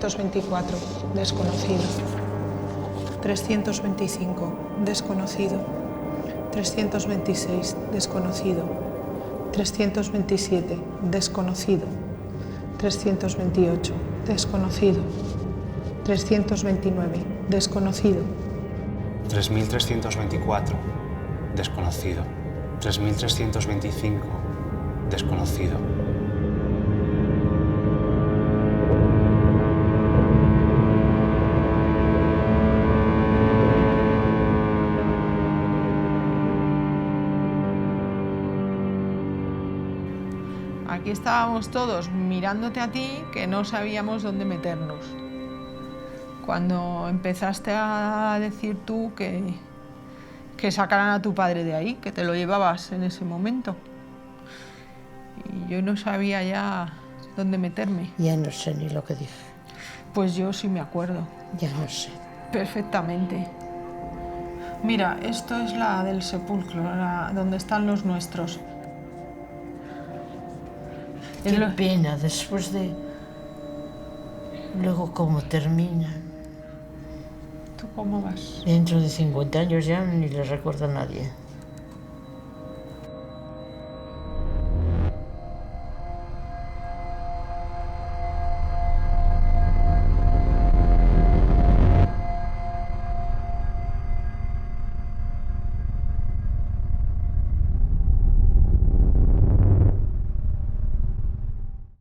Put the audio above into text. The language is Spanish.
324, desconocido. 325, desconocido. 326, desconocido. 327, desconocido. 328, desconocido. 329, desconocido. 3324, desconocido. 3325, desconocido. Aquí estábamos todos mirándote a ti, que no sabíamos dónde meternos. Cuando empezaste a decir tú que sacaran a tu padre de ahí, que te lo llevabas en ese momento. Y yo no sabía ya dónde meterme. Ya no sé ni lo que dije. Pues yo sí me acuerdo. Ya no sé. Perfectamente. Mira, esto es la del sepulcro, donde están los nuestros. Qué pena, después de... Luego, ¿cómo termina? ¿Tú cómo vas? Dentro de 50 años ya ni le recuerda a nadie.